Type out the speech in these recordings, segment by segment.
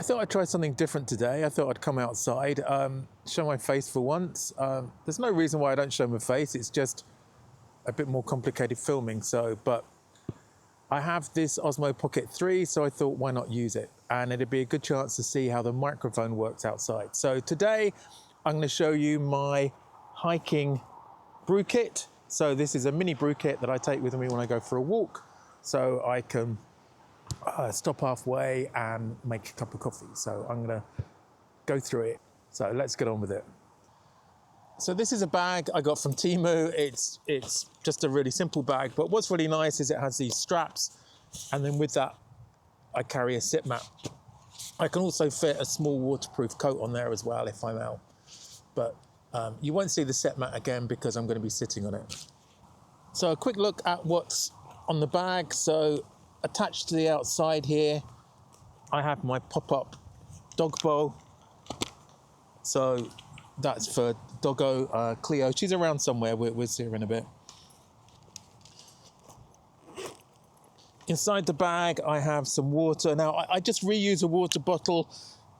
I thought I'd try something different today. I thought I'd come outside, show my face for once. There's no reason why I don't show my face. It's just a bit more complicated filming. But I have this Osmo Pocket 3, so I thought, why not use it? And it'd be a good chance to see how the microphone works outside. So today, I'm going to show you my hiking brew kit. So this is a mini brew kit that I take with me when I go for a walk, so I can stop halfway and make a cup of coffee. So I'm going to go through it. So let's get on with it. So this is a bag I got from Temu. It's just a really simple bag, but what's really nice is it has these straps, and then with that I carry a sit mat. I can also fit a small waterproof coat on there as well if I'm out, but you won't see the sit mat again because I'm going to be sitting on it. So a quick look at what's on the bag. So attached to the outside here, I have my pop-up dog bowl. So that's for Doggo, Cleo. She's around somewhere. We'll see her in a bit. Inside the bag, I have some water. Now, I just reuse a water bottle.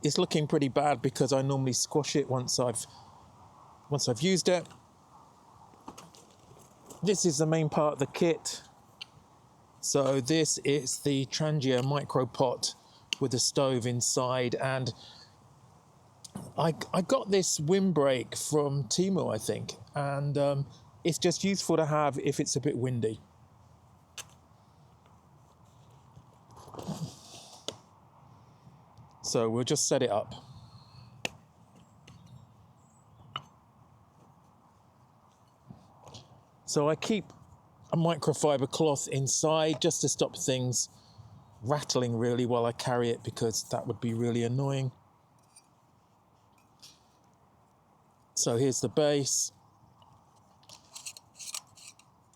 It's looking pretty bad because I normally squash it once I've used it. This is the main part of the kit. So this is the Trangia Micro Pot with a stove inside, and I got this windbreak from Temu, I think, and it's just useful to have if it's a bit windy. So we'll just set it up. So I keep a microfiber cloth inside just to stop things rattling really while I carry it, because that would be really annoying. So here's the base.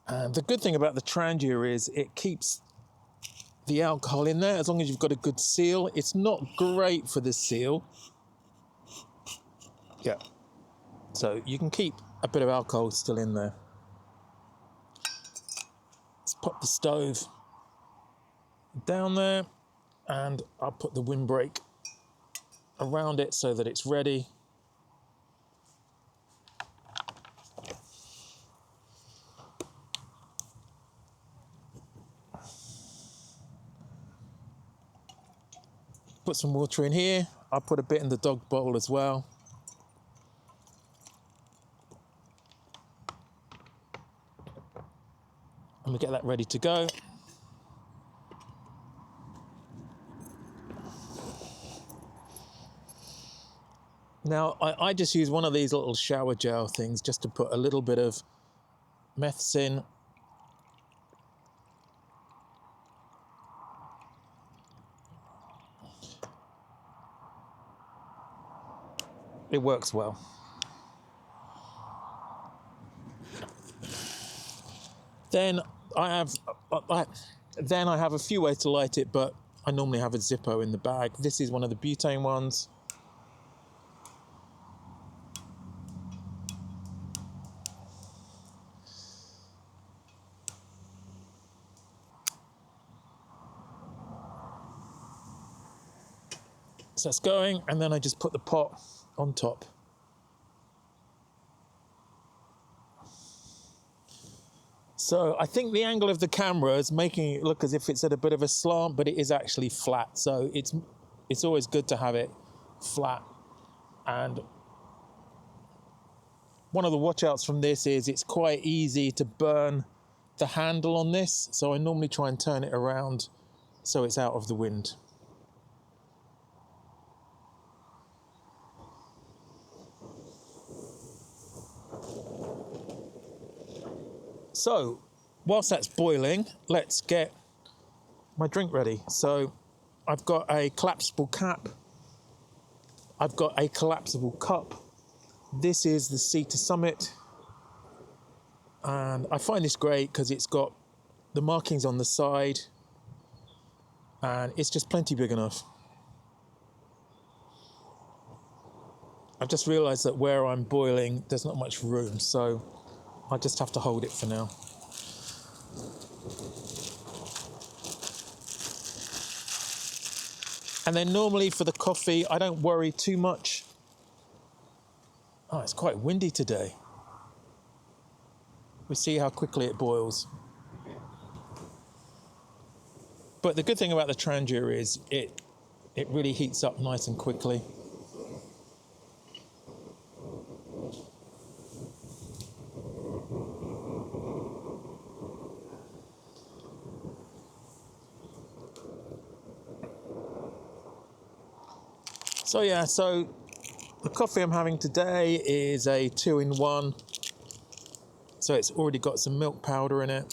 And the good thing about the Trangia is it keeps the alcohol in there as long as you've got a good seal. It's not great for the seal. Yeah. So you can keep a bit of alcohol still in there. Let's pop the stove down there, and I'll put the windbreak around it so that it's ready. Put some water in here. I'll put a bit in the dog bowl as well. And we get that ready to go. Now, I just use one of these little shower gel things just to put a little bit of meths in. It works well. Then I have a few ways to light it, but I normally have a Zippo in the bag. This is one of the butane ones. So it's going, and then I just put the pot on top. So I think the angle of the camera is making it look as if it's at a bit of a slant, but it is actually flat. So it's always good to have it flat. And one of the watch outs from this is it's quite easy to burn the handle on this. So I normally try and turn it around so it's out of the wind. So, whilst that's boiling, let's get my drink ready. So, I've got a collapsible cap. I've got a collapsible cup. This is the Sea to Summit. And I find this great because it's got the markings on the side, and it's just plenty big enough. I've just realised that where I'm boiling, there's not much room, so I just have to hold it for now. And then normally for the coffee, I don't worry too much. Oh, it's quite windy today. We'll see how quickly it boils. But the good thing about the Trangia is it really heats up nice and quickly. So yeah, so the coffee I'm having today is a 2-in-1. So it's already got some milk powder in it.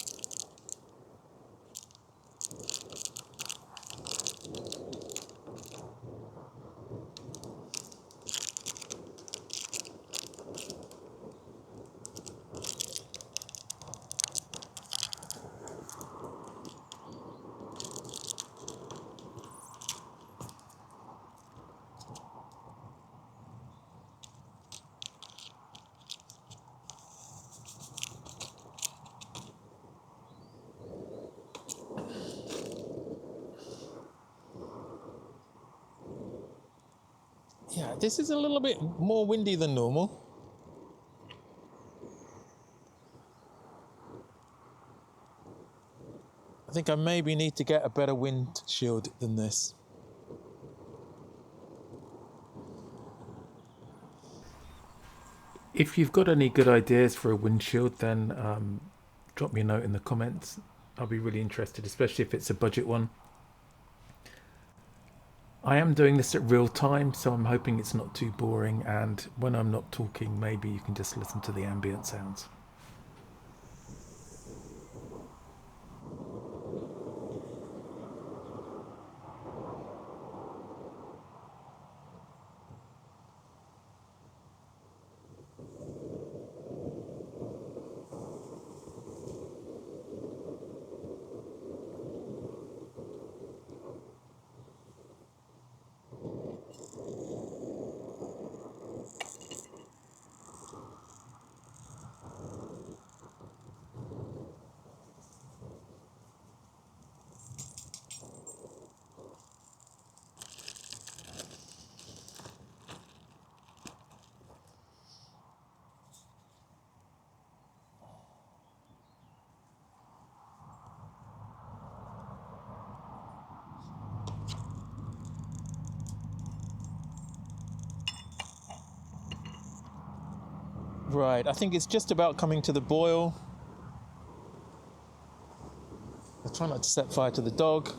Yeah, this is a little bit more windy than normal. I think I maybe need to get a better windshield than this. If you've got any good ideas for a windshield, then drop me a note in the comments. I'll be really interested, especially if it's a budget one. I am doing this at real time, so I'm hoping it's not too boring, and when I'm not talking, maybe you can just listen to the ambient sounds. Right, I think it's just about coming to the boil. I'll try not to set fire to the dog.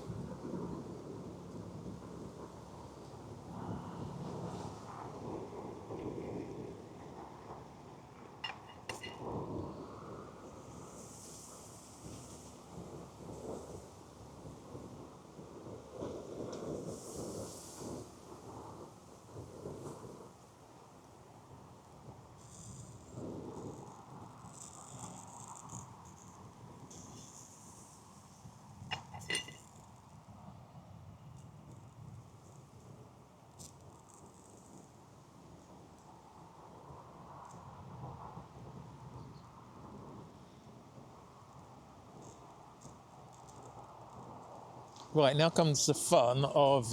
Right, now comes the fun of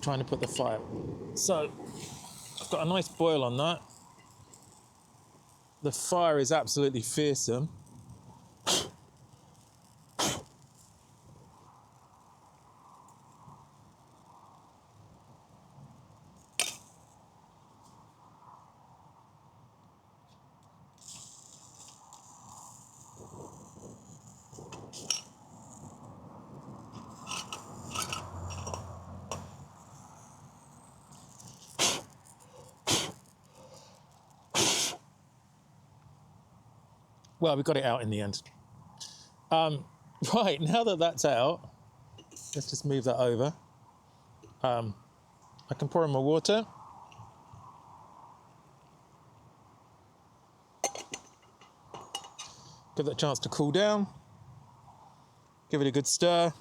trying to put the fire. So, I've got a nice boil on that. The fire is absolutely fearsome. Well, we got it out in the end. Right, now that that's out, let's just move that over. I can pour in my water. Give it a chance to cool down. Give it a good stir.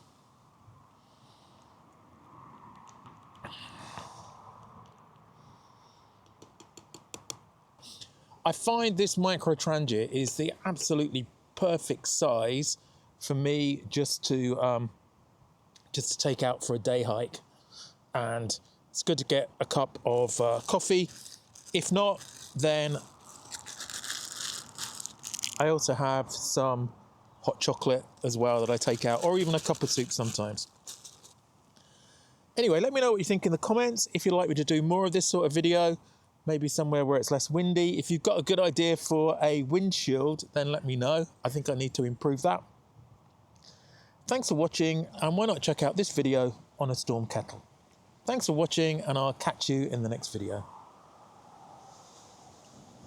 I find this Micro Trangia is the absolutely perfect size for me just to just to take out for a day hike. And it's good to get a cup of coffee. If not, then I also have some hot chocolate as well that I take out, or even a cup of soup sometimes. Anyway, let me know what you think in the comments. If you'd like me to do more of this sort of video, maybe somewhere where it's less windy. If you've got a good idea for a windshield, then let me know. I think I need to improve that. Thanks for watching, and why not check out this video on a storm kettle. Thanks for watching, and I'll catch you in the next video.